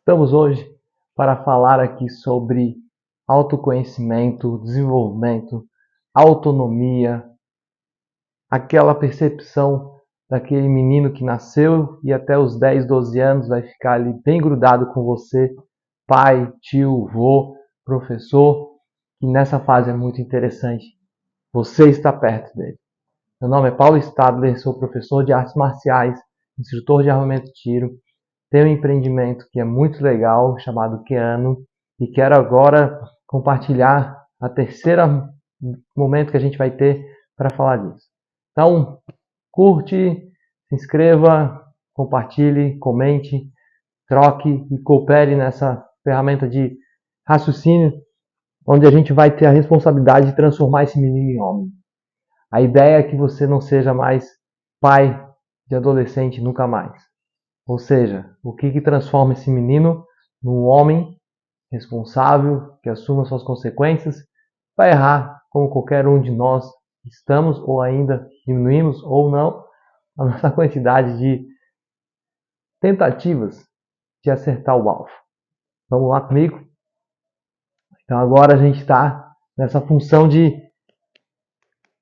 Estamos hoje para falar aqui sobre autoconhecimento, desenvolvimento, autonomia, aquela percepção daquele menino que nasceu e até os 10, 12 anos vai ficar ali bem grudado com você, pai, tio, vô, professor, e nessa fase é muito interessante você estar perto dele. Meu nome é Paulo Stadler, sou professor de artes marciais, instrutor de armamento de tiro. Tenho um empreendimento que é muito legal, chamado Keano, e quero agora compartilhar a terceira momento que a gente vai ter para falar disso. Então, curte, se inscreva, compartilhe, comente, troque e coopere nessa ferramenta de raciocínio, onde a gente vai ter a responsabilidade de transformar esse menino em homem. A ideia é que você não seja mais pai de adolescente nunca mais. Ou seja, o que transforma esse menino num homem responsável, que assuma suas consequências, vai errar como qualquer um de nós estamos ou ainda diminuímos ou não a nossa quantidade de tentativas de acertar o alvo. Vamos lá comigo? Então agora a gente está nessa função de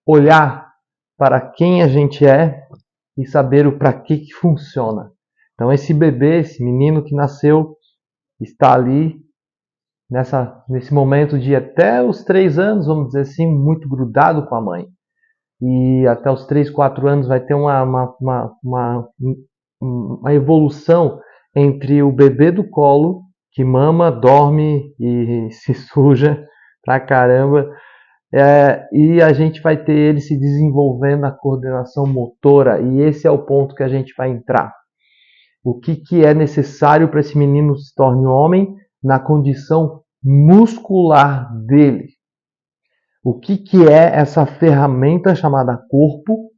olhar para quem a gente é e saber o para que funciona. Então esse bebê, esse menino que nasceu, está ali nesse momento de até os 3 anos, vamos dizer assim, muito grudado com a mãe. E até os 3, 4 anos vai ter uma evolução entre o bebê do colo, que mama, dorme e se suja pra caramba, e a gente vai ter ele se desenvolvendo na coordenação motora, e esse é o ponto que a gente vai entrar. O que é necessário para esse menino se torne homem na condição muscular dele. O que é essa ferramenta chamada corpo,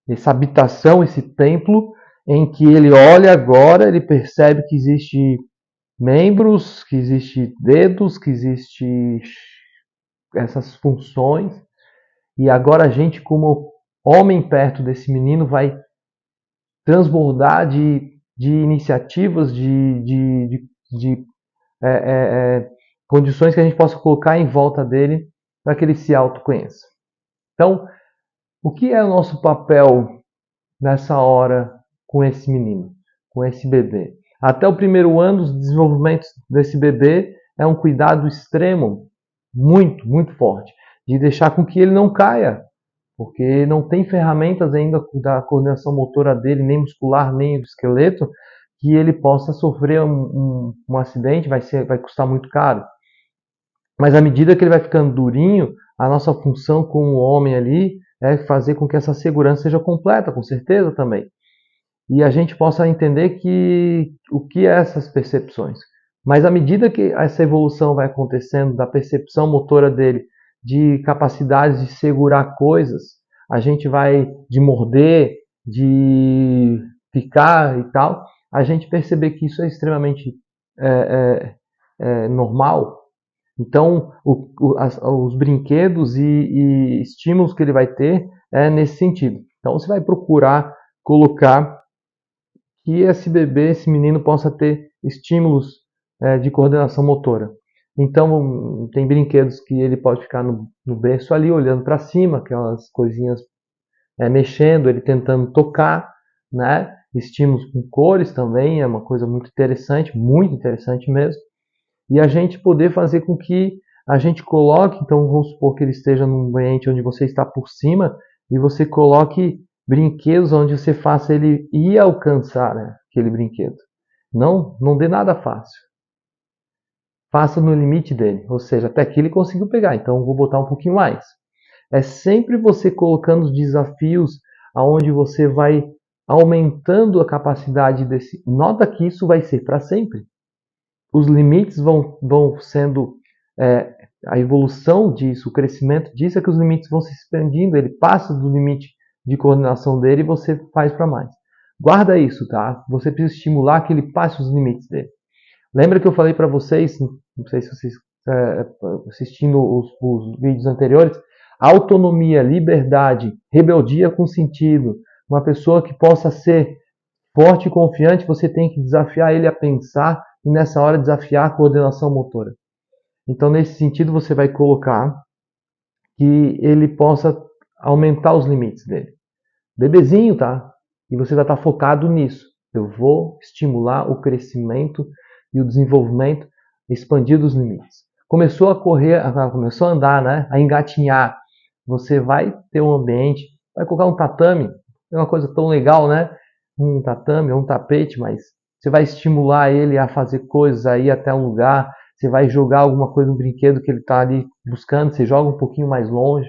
essa habitação, esse templo, em que ele olha agora, ele percebe que existe membros, que existe dedos, que existe essas funções, e agora a gente, como homem perto desse menino, vai transbordar de iniciativas, de condições que a gente possa colocar em volta dele para que ele se autoconheça. Então, o que é o nosso papel nessa hora com esse menino, com esse bebê? Até o primeiro ano dos desenvolvimentos desse bebê é um cuidado extremo, muito, muito forte, de deixar com que ele não caia, porque não tem ferramentas ainda da coordenação motora dele, nem muscular, nem do esqueleto, que ele possa sofrer um acidente, vai custar muito caro. Mas à medida que ele vai ficando durinho, a nossa função como homem ali é fazer com que essa segurança seja completa, com certeza também. E a gente possa entender o que é essas percepções. Mas à medida que essa evolução vai acontecendo da percepção motora dele, de capacidades de segurar coisas, a gente vai de morder, de picar e tal, a gente perceber que isso é extremamente normal. Então, os brinquedos e estímulos que ele vai ter é nesse sentido. Então, você vai procurar colocar que esse bebê, esse menino, possa ter estímulos de coordenação motora. Então, tem brinquedos que ele pode ficar no berço ali, olhando para cima, aquelas coisinhas mexendo, ele tentando tocar, né? Estímulos com cores também é uma coisa muito interessante mesmo. E a gente poder fazer com que a gente coloque, então vamos supor que ele esteja num ambiente onde você está por cima e você coloque brinquedos onde você faça ele ir alcançar, né, aquele brinquedo. Não dê nada fácil. Faça no limite dele, ou seja, até aqui ele conseguiu pegar, então vou botar um pouquinho mais. É sempre você colocando os desafios aonde você vai aumentando a capacidade desse. Nota que isso vai ser para sempre. Os limites vão sendo a evolução disso, o crescimento disso é que os limites vão se expandindo, ele passa do limite de coordenação dele e você faz para mais. Guarda isso, tá? Você precisa estimular que ele passe os limites dele. Lembra que eu falei para vocês, não sei se vocês assistindo os vídeos anteriores, autonomia, liberdade, rebeldia com sentido. Uma pessoa que possa ser forte e confiante, você tem que desafiar ele a pensar e nessa hora desafiar a coordenação motora. Então, nesse sentido, você vai colocar que ele possa aumentar os limites dele. Bebezinho, tá? E você vai estar focado nisso. Eu vou estimular o crescimento e o desenvolvimento, expandir os limites. Começou a correr, começou a andar, né? A engatinhar. Você vai ter um ambiente, vai colocar um tatame, é uma coisa tão legal, né? Um tatame, um tapete, mas você vai estimular ele a fazer coisas, a ir até um lugar, você vai jogar alguma coisa no brinquedo que ele está ali buscando, você joga um pouquinho mais longe.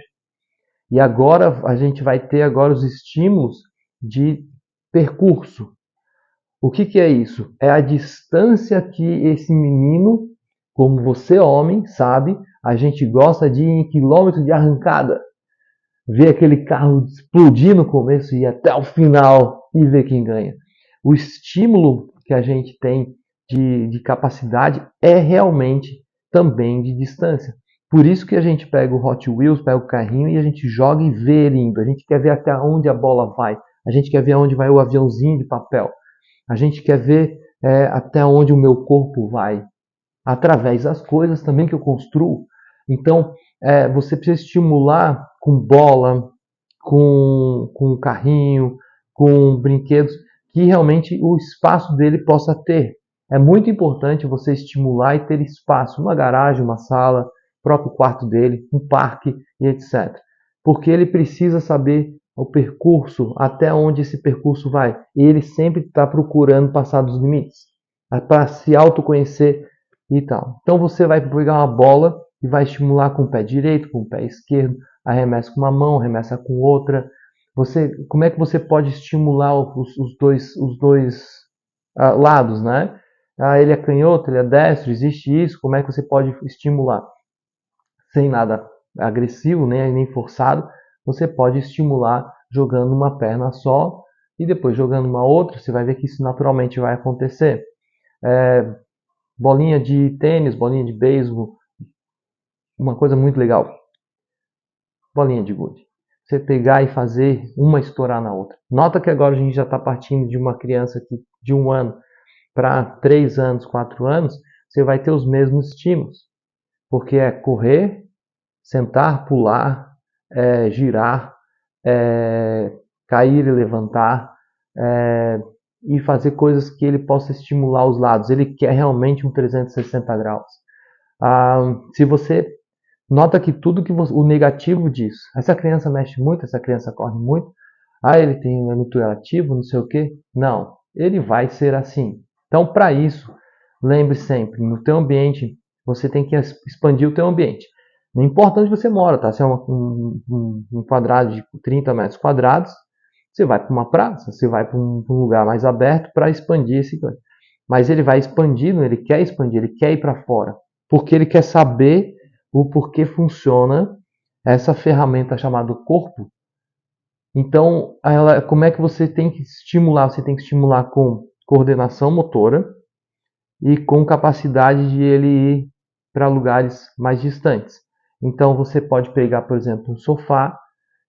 E agora a gente vai ter agora os estímulos de percurso. O que é isso? É a distância que esse menino, como você homem, sabe, a gente gosta de ir em quilômetro de arrancada. Ver aquele carro explodir no começo e ir até o final e ver quem ganha. O estímulo que a gente tem de capacidade é realmente também de distância. Por isso que a gente pega o Hot Wheels, pega o carrinho e a gente joga e vê ele indo. A gente quer ver até onde a bola vai. A gente quer ver aonde vai o aviãozinho de papel. A gente quer ver até onde o meu corpo vai. Através das coisas também que eu construo. Então, você precisa estimular com bola, com carrinho, com brinquedos, que realmente o espaço dele possa ter. É muito importante você estimular e ter espaço, uma garagem, uma sala, próprio quarto dele, um parque e etc. Porque ele precisa saber o percurso, até onde esse percurso vai. E ele sempre está procurando passar dos limites, para se autoconhecer e tal. Então você vai pegar uma bola e vai estimular com o pé direito, com o pé esquerdo, arremessa com uma mão, arremessa com outra. Como é que você pode estimular os dois lados, né? Ele é canhoto, ele é destro, existe isso. Como é que você pode estimular? Sem nada agressivo, nem forçado, você pode estimular jogando uma perna só e depois jogando uma outra. Você vai ver que isso naturalmente vai acontecer. Bolinha de tênis, bolinha de beisebol, uma coisa muito legal. Bolinha de gude. Você pegar e fazer uma estourar na outra. Nota que agora a gente já está partindo de uma criança de 1 ano para 3 anos, 4 anos, você vai ter os mesmos estímulos. Porque é correr, sentar, pular, girar, cair e levantar, e fazer coisas que ele possa estimular os lados. Ele quer realmente um 360 graus. Se você nota que tudo que o negativo disso, essa criança mexe muito, essa criança corre muito, ele tem é muito ativo, não sei o que. Não, ele vai ser assim. Então, para isso, lembre sempre, no teu ambiente, você tem que expandir o teu ambiente. Não importa onde você mora, tá? Se é um quadrado de 30 metros quadrados, você vai para uma praça, você vai para um lugar mais aberto para expandir esse coisa. Mas ele vai expandindo, ele quer expandir, ele quer ir para fora, porque ele quer saber o porquê funciona essa ferramenta chamada corpo. Então, como é que você tem que estimular? Você tem que estimular com coordenação motora e com capacidade de ele ir para lugares mais distantes. Então, você pode pegar, por exemplo, um sofá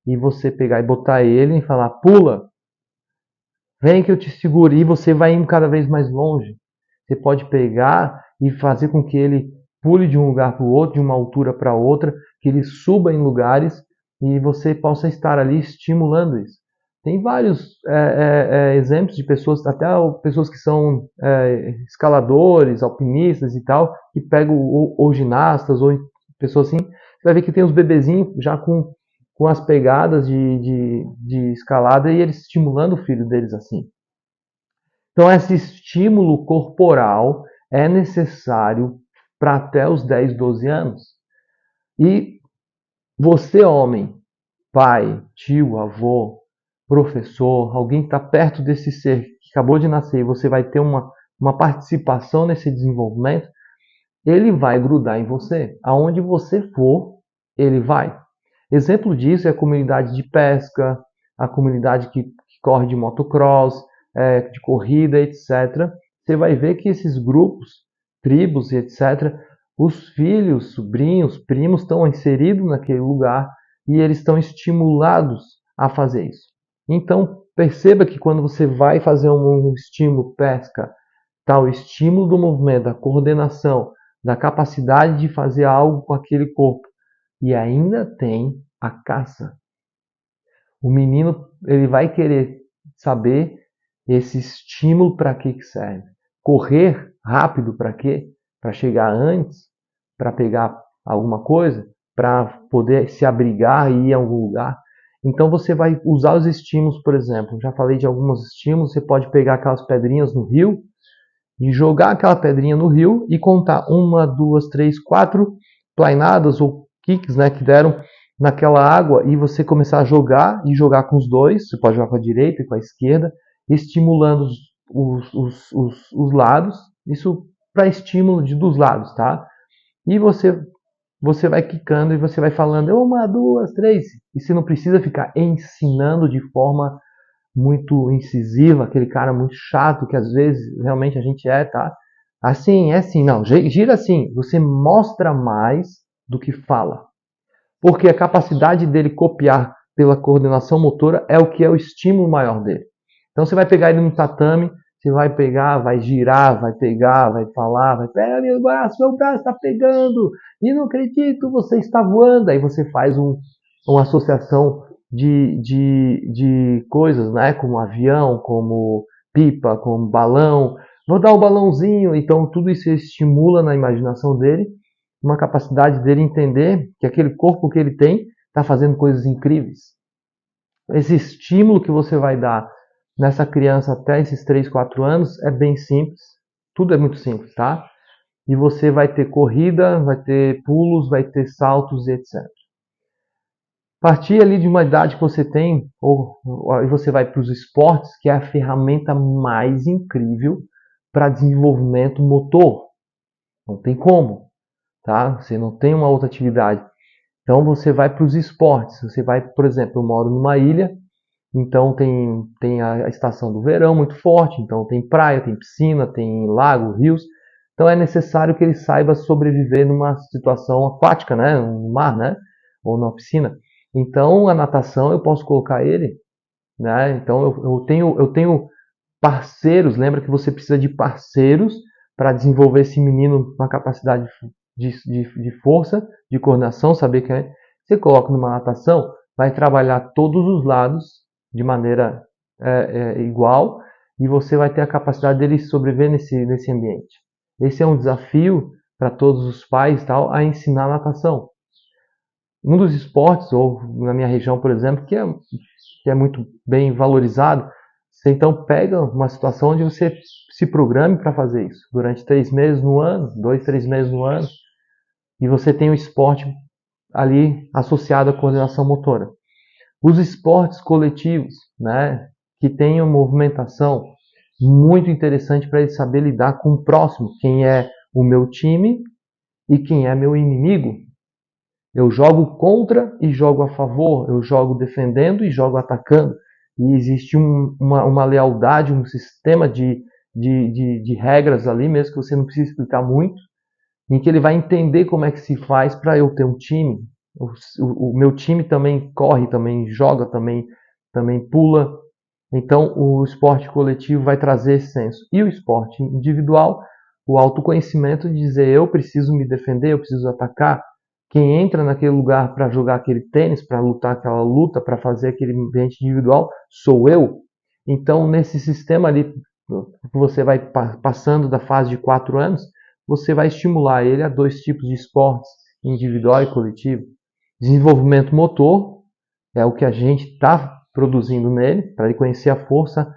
e você pegar e botar ele e falar, pula, vem que eu te seguro, e você vai indo cada vez mais longe. Você pode pegar e fazer com que ele pule de um lugar para o outro, de uma altura para outra, que ele suba em lugares e você possa estar ali estimulando isso. Tem vários exemplos de pessoas, até pessoas que são escaladores, alpinistas e tal, que pegam ou ginastas ou pessoas assim. Você vai ver que tem os bebezinhos já com as pegadas de escalada e eles estimulando o filho deles assim. Então, esse estímulo corporal é necessário para até os 10, 12 anos. E você, homem, pai, tio, avô, professor, alguém que está perto desse ser que acabou de nascer e você vai ter uma participação nesse desenvolvimento, ele vai grudar em você. Aonde você for, ele vai. Exemplo disso é a comunidade de pesca, a comunidade que corre de motocross, de corrida, etc. Você vai ver que esses grupos, tribos e etc., os filhos, sobrinhos, primos estão inseridos naquele lugar e eles estão estimulados a fazer isso. Então, perceba que quando você vai fazer um estímulo pesca, está o estímulo do movimento, da coordenação, da capacidade de fazer algo com aquele corpo. E ainda tem a caça. O menino ele vai querer saber esse estímulo para que serve. Correr rápido para quê? Para chegar antes, para pegar alguma coisa, para poder se abrigar e ir a algum lugar. Então você vai usar os estímulos, por exemplo. Já falei de alguns estímulos. Você pode pegar aquelas pedrinhas no rio e jogar aquela pedrinha no rio e contar 1, 2, 3, 4 plainadas ou kicks, né, que deram naquela água e você começar a jogar e jogar com os dois. Você pode jogar com a direita e com a esquerda, estimulando os lados. Isso para estímulo dos lados, tá? E você vai quicando e você vai falando 1, 2, 3. E você não precisa ficar ensinando de forma muito incisiva, aquele cara muito chato que às vezes realmente a gente tá? Assim, é assim, não, gira assim, você mostra mais do que fala. Porque a capacidade dele copiar pela coordenação motora é o que é o estímulo maior dele. Então você vai pegar ele no tatame, você vai pegar, vai girar, vai pegar, vai falar, vai pegar meu braço está pegando, e não acredito, você está voando. Aí você faz uma associação de coisas, né? Como avião, como pipa, como balão. Vou dar o balãozinho, então tudo isso estimula na imaginação dele, uma capacidade dele entender que aquele corpo que ele tem está fazendo coisas incríveis. Esse estímulo que você vai dar nessa criança até esses 3, 4 anos é bem simples. Tudo é muito simples, tá? E você vai ter corrida, vai ter pulos, vai ter saltos e etc. A partir ali de uma idade que você tem, ou você vai para os esportes, que é a ferramenta mais incrível para desenvolvimento motor. Não tem como, tá? Você não tem uma outra atividade. Então você vai para os esportes. Você vai, por exemplo, eu moro numa ilha, então tem a estação do verão muito forte, então tem praia, tem piscina, tem lago, rios. Então é necessário que ele saiba sobreviver numa situação aquática, né? No mar, né? Ou numa piscina. Então a natação eu posso colocar ele, né? Então eu tenho parceiros. Lembra que você precisa de parceiros para desenvolver esse menino uma capacidade de força, de coordenação, saber que você coloca numa natação, vai trabalhar todos os lados de maneira igual e você vai ter a capacidade dele sobreviver nesse ambiente. Esse é um desafio para todos os pais tal, a ensinar natação. Um dos esportes, ou na minha região, por exemplo, que é muito bem valorizado, você então pega uma situação onde você se programe para fazer isso durante 3 meses no ano, 2, 3 meses no ano, e você tem o esporte ali associado à coordenação motora. Os esportes coletivos, né, que tenham movimentação, muito interessante para ele saber lidar com o próximo, quem é o meu time e quem é meu inimigo. Eu jogo contra e jogo a favor, eu jogo defendendo e jogo atacando. E existe uma lealdade, um sistema de regras ali, mesmo que você não precise explicar muito, em que ele vai entender como é que se faz para eu ter um time. O meu time também corre, também joga, também pula. Então o esporte coletivo vai trazer esse senso. E o esporte individual, o autoconhecimento de dizer eu preciso me defender, eu preciso atacar. Quem entra naquele lugar para jogar aquele tênis, para lutar aquela luta, para fazer aquele ambiente individual, sou eu. Então, nesse sistema ali, você vai passando da fase de 4 anos, você vai estimular ele a 2 tipos de esportes, individual e coletivo. Desenvolvimento motor é o que a gente está produzindo nele, para ele conhecer a força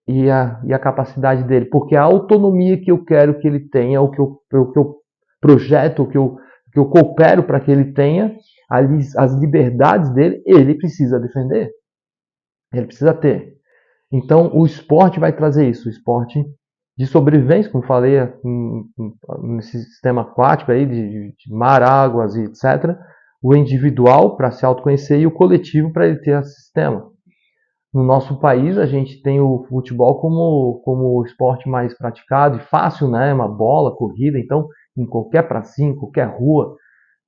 e a capacidade dele. Porque a autonomia que eu quero que ele tenha, o que eu projeto, o que eu coopero para que ele tenha, as liberdades dele, ele precisa defender. Ele precisa ter. Então, o esporte vai trazer isso. O esporte de sobrevivência, como falei, nesse sistema aquático aí, de mar, águas e etc. O individual para se autoconhecer e o coletivo para ele ter esse sistema. No nosso país, a gente tem o futebol como o esporte mais praticado e fácil, né? Uma bola, corrida. Então, em qualquer pracinha, em qualquer rua,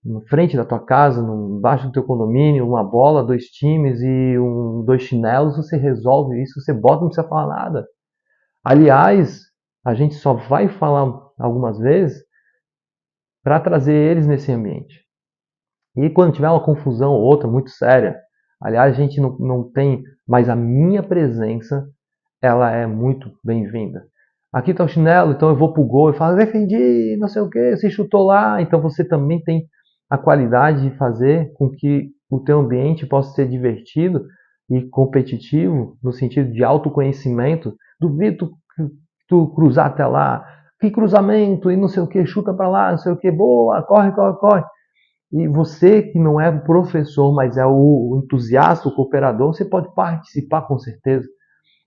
na frente da tua casa, embaixo do teu condomínio, uma bola, 2 times e 2 chinelos, você resolve isso, você bota, não precisa falar nada. Aliás, A gente só vai falar algumas vezes para trazer eles nesse ambiente. E quando tiver uma confusão ou outra muito séria, aliás, a gente não tem, mas a minha presença, ela é muito bem-vinda. Aqui está o chinelo, então eu vou pro gol e falo, defendi, não sei o que, você chutou lá. Então você também tem a qualidade de fazer com que o teu ambiente possa ser divertido e competitivo, no sentido de autoconhecimento. Duvido tu cruzar até lá, que cruzamento e não sei o que, chuta para lá, não sei o que, boa, corre, corre, corre. E você que não é o professor, mas é o entusiasta, o cooperador, você pode participar com certeza.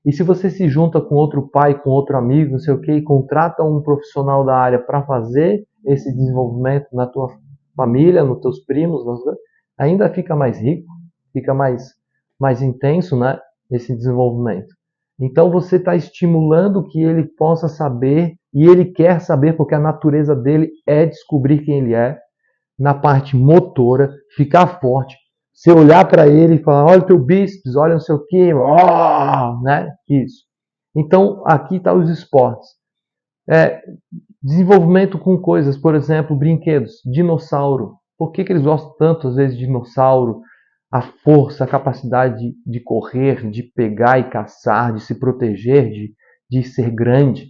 E se você se junta com outro pai, com outro amigo, não sei o que, e contrata um profissional da área para fazer esse desenvolvimento na tua família, nos teus primos, ainda fica mais rico, fica mais intenso, né, esse desenvolvimento. Então você está estimulando que ele possa saber, e ele quer saber porque a natureza dele é descobrir quem ele é, na parte motora, ficar forte. Você olhar para ele e falar, olha o teu bíceps, olha não sei o que, né? Isso. Então, aqui está os esportes. Desenvolvimento com coisas, por exemplo, brinquedos, dinossauro. Por que eles gostam tanto, às vezes, de dinossauro? A força, a capacidade de correr, de pegar e caçar, de se proteger, de ser grande.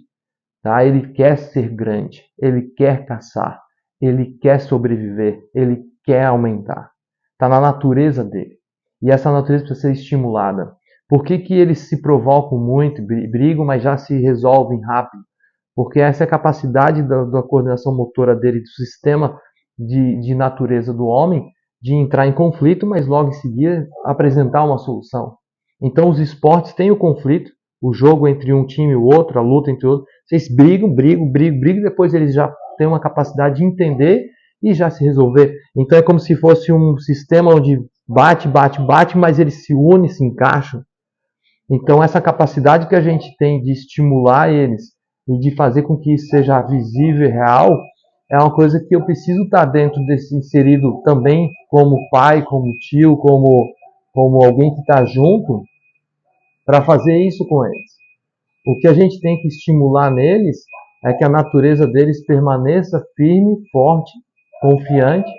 Tá? Ele quer ser grande, ele quer caçar, ele quer sobreviver, ele quer aumentar. Está na natureza dele. E essa natureza precisa ser estimulada. Por que eles se provocam muito, brigam, mas já se resolvem rápido? Porque essa é a capacidade da coordenação motora dele, do sistema de natureza do homem, de entrar em conflito, mas logo em seguida apresentar uma solução. Então os esportes têm o conflito, o jogo entre um time e o outro, a luta entre outros. Vocês brigam, depois eles já têm uma capacidade de entender e já se resolver. Então é como se fosse um sistema onde bate, mas eles se unem, se encaixam. Então essa capacidade que a gente tem de estimular eles e de fazer com que isso seja visível e real, é uma coisa que eu preciso estar dentro desse inserido também como pai, como tio, como alguém que está junto para fazer isso com eles. O que a gente tem que estimular neles é que a natureza deles permaneça firme, forte, confiante,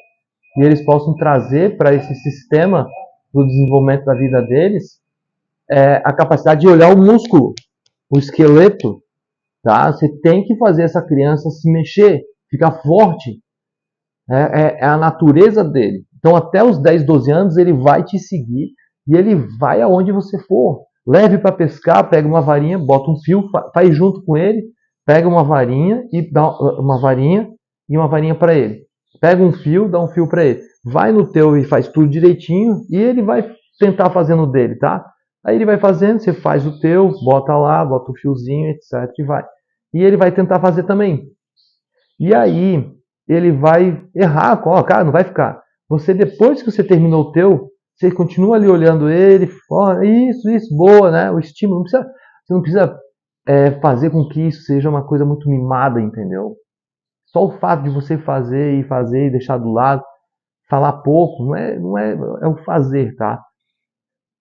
e eles possam trazer para esse sistema do desenvolvimento da vida deles a capacidade de olhar o músculo, o esqueleto. Tá? Você tem que fazer essa criança se mexer, ficar forte. É a natureza dele. Então, até os 10, 12 anos, ele vai te seguir e ele vai aonde você for. Leve para pescar, pega uma varinha, bota um fio, faz junto com ele, pega uma varinha e dá uma varinha para ele. Pega um fio, dá um fio para ele. Vai no teu e faz tudo direitinho e ele vai tentar fazer no dele, tá? Aí ele vai fazendo, você faz o teu, bota lá, bota o fiozinho, etc. E vai. E ele vai tentar fazer também. E aí ele vai errar, ó, cara, não vai ficar. Você, depois que você terminou o teu, você continua ali olhando ele, ó, isso, boa, né? O estímulo, você não precisa fazer com que isso seja uma coisa muito mimada, entendeu? Só o fato de você fazer e deixar do lado, falar pouco, é o fazer, tá?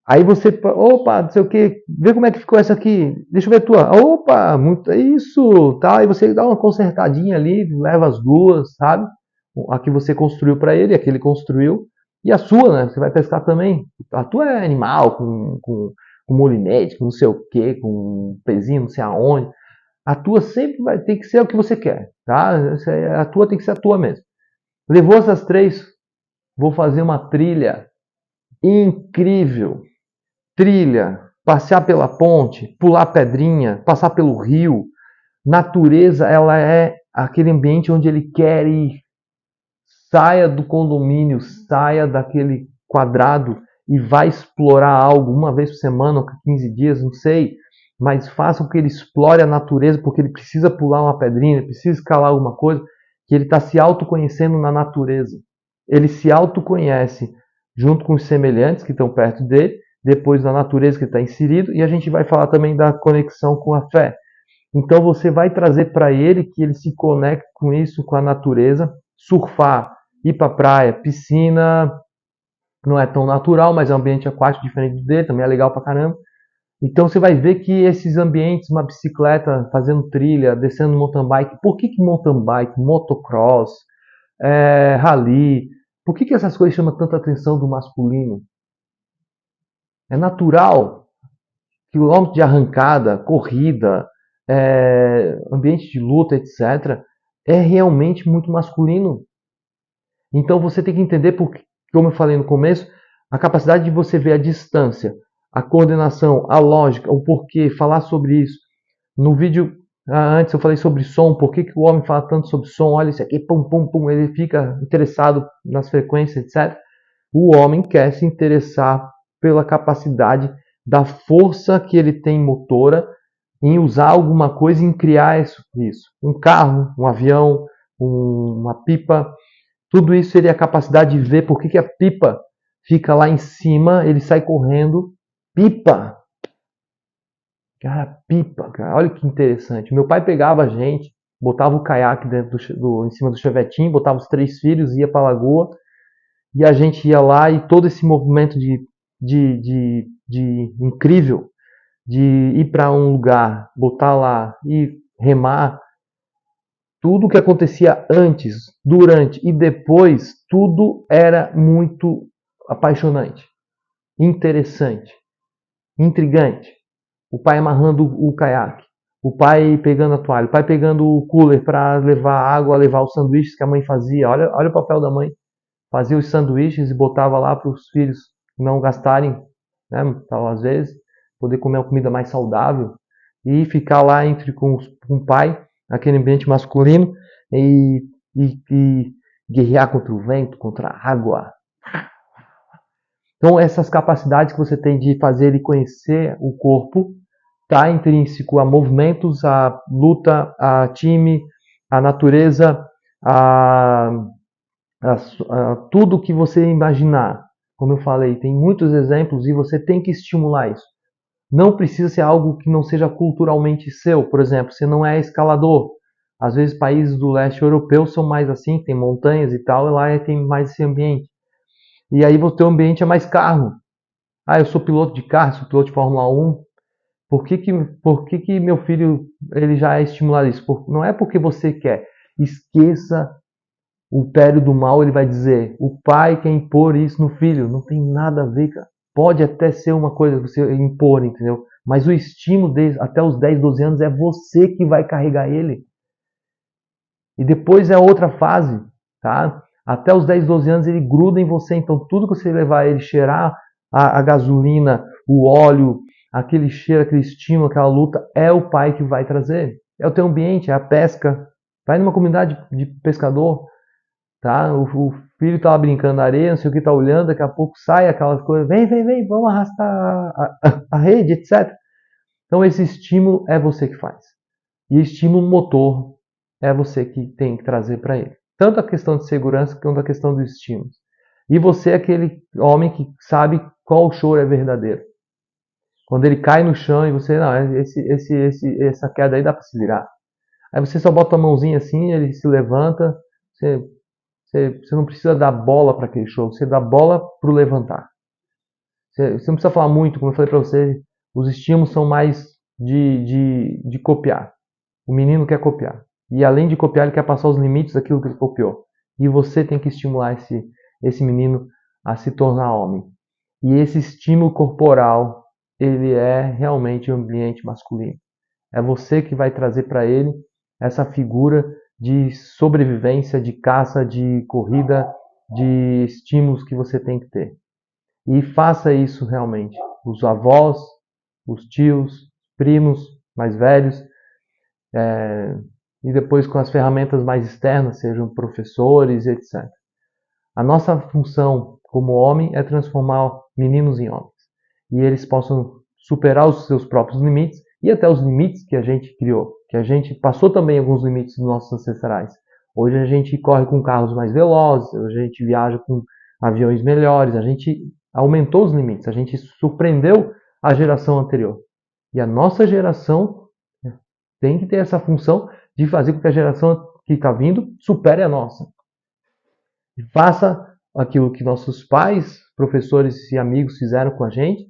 Aí você, opa, não sei o que, vê como é que ficou essa aqui, deixa eu ver a tua, opa, muito, isso, tá? Aí você dá uma consertadinha ali, leva as duas, sabe? A que você construiu para ele, a que ele construiu, e a sua, né? Você vai pescar também. A tua é animal, com molinete, com não sei o que, com um pezinho, não sei aonde. A tua sempre vai ter que ser o que você quer, tá? A tua tem que ser a tua mesmo. Levou essas três, vou fazer uma trilha incrível. Trilha, passear pela ponte, pular pedrinha, passar pelo rio. Natureza, ela é aquele ambiente onde ele quer ir. Saia do condomínio, saia daquele quadrado e vai explorar algo uma vez por semana, ou 15 dias, não sei. Mas faça com que ele explore a natureza, porque ele precisa pular uma pedrinha, ele precisa escalar alguma coisa, que ele está se autoconhecendo na natureza. Ele se autoconhece junto com os semelhantes que estão perto dele, depois da natureza que está inserido, e a gente vai falar também da conexão com a fé. Então você vai trazer para ele que ele se conecte com isso, com a natureza, surfar, ir para a praia, piscina, não é tão natural, mas é um ambiente aquático diferente dele, também é legal pra caramba. Então você vai ver que esses ambientes, uma bicicleta fazendo trilha, descendo mountain bike, por que mountain bike, motocross, rally, por que essas coisas chamam tanta atenção do masculino? É natural quilômetros de arrancada, corrida, ambiente de luta, etc., é realmente muito masculino. Então você tem que entender, porque, como eu falei no começo, a capacidade de você ver a distância, a coordenação, a lógica, o porquê, falar sobre isso. No vídeo antes eu falei sobre som, por que o homem fala tanto sobre som, olha isso aqui, pum, pum, pum, ele fica interessado nas frequências, etc. O homem quer se interessar pela capacidade da força que ele tem motora em usar alguma coisa e em criar isso. Um carro, um avião, uma pipa, tudo isso seria a capacidade de ver por que a pipa fica lá em cima, ele sai correndo. Pipa! Cara, pipa, cara, olha que interessante. Meu pai pegava a gente, botava o caiaque dentro em cima do chevetinho, botava os 3 filhos, ia para a lagoa, e a gente ia lá e todo esse movimento de incrível de ir para um lugar, botar lá e remar, tudo que acontecia antes, durante e depois, tudo era muito apaixonante, interessante, intrigante. O pai amarrando o caiaque, o pai pegando a toalha, o pai pegando o cooler para levar água, levar os sanduíches que a mãe fazia. Olha o papel da mãe. Fazia os sanduíches e botava lá para os filhos não gastarem, né, então, às vezes, poder comer uma comida mais saudável e ficar lá com o pai, aquele ambiente masculino, e guerrear contra o vento, contra a água. Então, essas capacidades que você tem de fazer ele conhecer o corpo, está intrínseco a movimentos, a luta, a time, a natureza, a tudo que você imaginar. Como eu falei, tem muitos exemplos e você tem que estimular isso. Não precisa ser algo que não seja culturalmente seu. Por exemplo, você não é escalador. Às vezes países do leste europeu são mais assim, tem montanhas e tal, e lá tem mais esse ambiente. E aí o teu ambiente é mais carro. Ah, eu sou piloto de carro, sou piloto de Fórmula 1. Por que meu filho ele já é estimulado isso? Não é porque você quer. Esqueça o pério do mal, ele vai dizer, o pai quer impor isso no filho. Não tem nada a ver, cara. Pode até ser uma coisa que você impor, entendeu? Mas o estímulo dele, até os 10, 12 anos, é você que vai carregar ele. E depois é outra fase, tá? Até os 10, 12 anos ele gruda em você. Então tudo que você levar ele cheirar a gasolina, o óleo, aquele cheiro, aquele estímulo, aquela luta, é o pai que vai trazer. É o teu ambiente, é a pesca. Vai numa comunidade de pescador, tá? O filho tá lá brincando na areia, não sei o que, tá olhando, daqui a pouco sai aquelas coisas, vem, vamos arrastar a rede, etc. Então esse estímulo é você que faz. E estímulo motor é você que tem que trazer para ele. Tanto a questão de segurança quanto a questão dos estímulos. E você é aquele homem que sabe qual choro é verdadeiro. Quando ele cai no chão e você, não, essa queda aí dá para se virar. Aí você só bota a mãozinha assim, ele se levanta, você não precisa dar bola para aquele show, você dá bola para o levantar. Você não precisa falar muito, como eu falei para você, os estímulos são mais de copiar. O menino quer copiar. E além de copiar, ele quer passar os limites daquilo que ele copiou. E você tem que estimular esse menino a se tornar homem. E esse estímulo corporal, ele é realmente o ambiente masculino. É você que vai trazer para ele essa figura de sobrevivência, de caça, de corrida, de estímulos que você tem que ter. E faça isso realmente. Os avós, os tios, primos mais velhos, e depois com as ferramentas mais externas, sejam professores, etc. A nossa função como homem é transformar meninos em homens. E eles possam superar os seus próprios limites e até os limites que a gente criou. Que a gente passou também alguns limites dos nossos ancestrais. Hoje a gente corre com carros mais velozes, hoje a gente viaja com aviões melhores, a gente aumentou os limites, a gente surpreendeu a geração anterior. E a nossa geração tem que ter essa função de fazer com que a geração que está vindo supere a nossa. E faça aquilo que nossos pais, professores e amigos fizeram com a gente,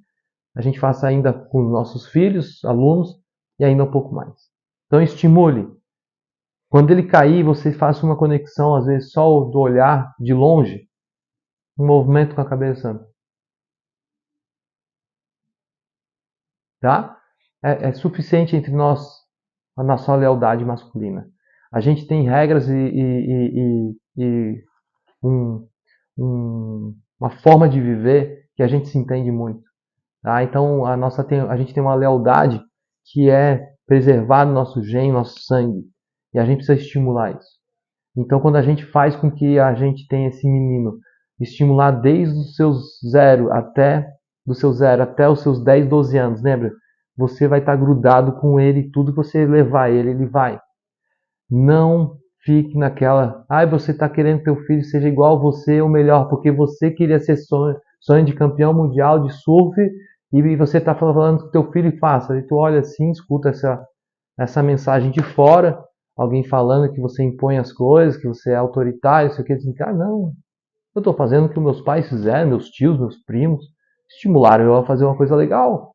a gente faça ainda com os nossos filhos, alunos, e ainda um pouco mais. Então estimule. Quando ele cair, você faça uma conexão, às vezes só do olhar de longe, um movimento com a cabeça, tá? É suficiente entre nós a nossa lealdade masculina. A gente tem regras e um, uma forma de viver que a gente se entende muito. Tá? Então a gente tem uma lealdade que é preservar nosso gene, nosso sangue. E a gente precisa estimular isso. Então quando a gente faz com que a gente tenha esse menino estimular desde os seus zero até os seus 10, 12 anos, lembra? Você vai estar grudado com ele, tudo que você levar ele vai. Não fique naquela, você está querendo que teu filho seja igual a você ou melhor, porque você queria ser sonho de campeão mundial de surf e você está falando que teu filho faça. E tu olha assim, escuta essa mensagem de fora, alguém falando que você impõe as coisas, que você é autoritário, isso aqui, assim, não, eu estou fazendo o que meus pais fizeram, meus tios, meus primos, estimularam eu a fazer uma coisa legal.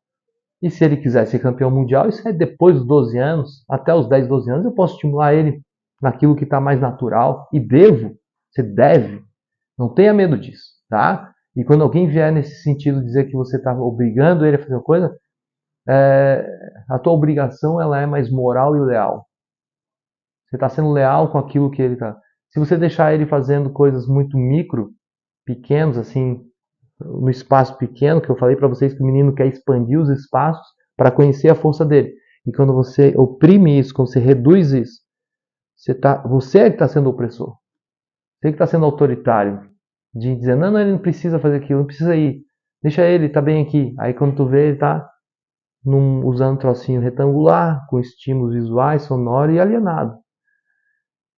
E se ele quiser ser campeão mundial, isso é depois dos 12 anos, até os 10, 12 anos, eu posso estimular ele naquilo que está mais natural. E devo, você deve, não tenha medo disso, tá? E quando alguém vier nesse sentido dizer que você está obrigando ele a fazer uma coisa, a tua obrigação ela é mais moral e leal. Você está sendo leal com aquilo que ele está. Se você deixar ele fazendo coisas muito pequenos, assim, no espaço pequeno, que eu falei para vocês que o menino quer expandir os espaços para conhecer a força dele. E quando você oprime isso, quando você reduz isso, você é que está sendo opressor. Você que está sendo autoritário. De dizer, não, ele não precisa fazer aquilo, não precisa ir. Deixa ele, tá bem aqui. Aí quando tu vê, ele tá usando um trocinho retangular, com estímulos visuais, sonoros e alienado.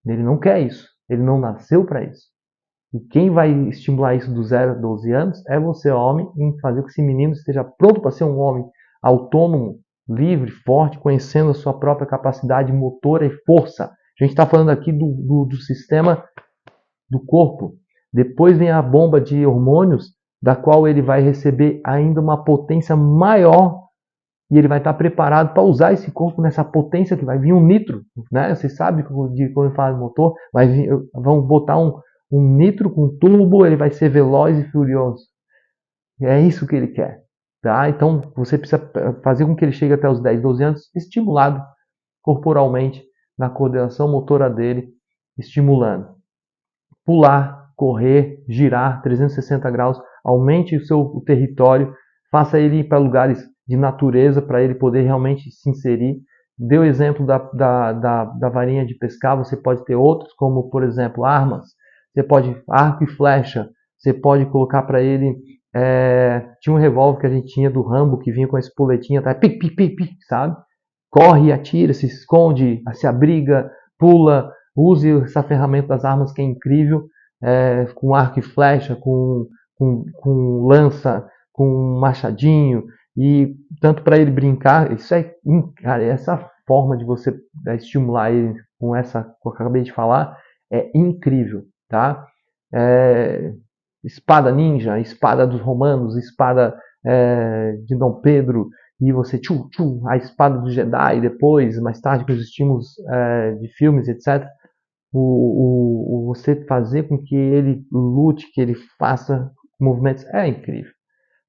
Ele não quer isso. Ele não nasceu para isso. E quem vai estimular isso do 0 a 12 anos é você, homem, em fazer com que esse menino esteja pronto para ser um homem autônomo, livre, forte, conhecendo a sua própria capacidade motora e força. A gente está falando aqui do sistema do corpo. Depois vem a bomba de hormônios, da qual ele vai receber ainda uma potência maior e ele vai estar preparado para usar esse corpo nessa potência que vai vir um nitro, né? Vocês sabem que quando fala de motor, vão botar um nitro com turbo, ele vai ser veloz e furioso. E é isso que ele quer, tá? Então você precisa fazer com que ele chegue até os 10, 12 anos estimulado corporalmente na coordenação motora dele, estimulando. Pular, correr, girar 360 graus, aumente o território, faça ele ir para lugares de natureza para ele poder realmente se inserir. Deu o exemplo da varinha de pescar, você pode ter outros, como por exemplo armas, você pode arco e flecha, você pode colocar para ele. Tinha um revólver que a gente tinha do Rambo que vinha com a espoletinha, tá? Pic, pic, pic, pic, sabe? Corre, atira, se esconde, se abriga, pula, use essa ferramenta das armas que é incrível, com arco e flecha, com lança, com machadinho, e tanto para ele brincar, isso cara, essa forma de você estimular ele com essa que eu acabei de falar é incrível, tá? Espada ninja, espada dos romanos, espada de Dom Pedro, e você a espada do Jedi depois, mais tarde com os estímulos de filmes, etc. Você fazer com que ele lute, que ele faça movimentos é incrível,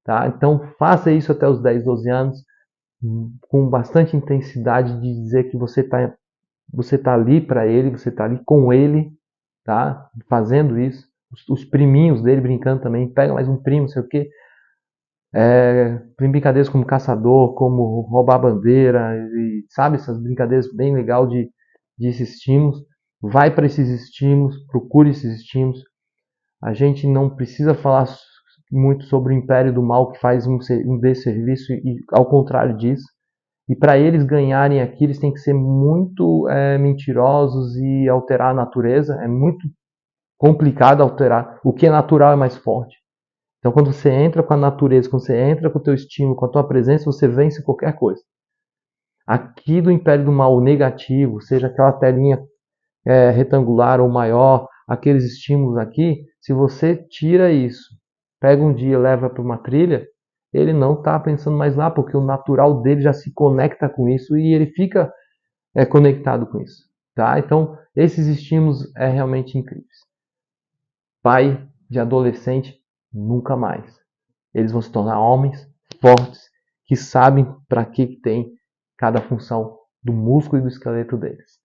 tá? Então faça isso até os 10, 12 anos com bastante intensidade de dizer que você tá ali para ele, você tá ali com ele, tá? Fazendo isso. Os priminhos dele brincando também, pega mais um primo, não sei o quê. Brincadeiras como caçador, como roubar bandeira, e, sabe, essas brincadeiras bem legal de esses estímulos. Vai para esses estímulos, procure esses estímulos. A gente não precisa falar muito sobre o império do mal que faz um desserviço e ao contrário disso. E para eles ganharem aqui, eles têm que ser muito mentirosos e alterar a natureza. É muito complicado alterar. O que é natural é mais forte. Então, quando você entra com a natureza, quando você entra com o teu estímulo, com a tua presença, você vence qualquer coisa. Aqui do Império do Mal, o negativo, seja aquela telinha retangular ou maior, aqueles estímulos aqui, se você tira isso, pega um dia e leva para uma trilha, ele não está pensando mais lá, porque o natural dele já se conecta com isso e ele fica conectado com isso. Tá? Então, esses estímulos realmente incríveis. Pai de adolescente, nunca mais. Eles vão se tornar homens fortes que sabem para que tem cada função do músculo e do esqueleto deles.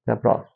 Até a próxima.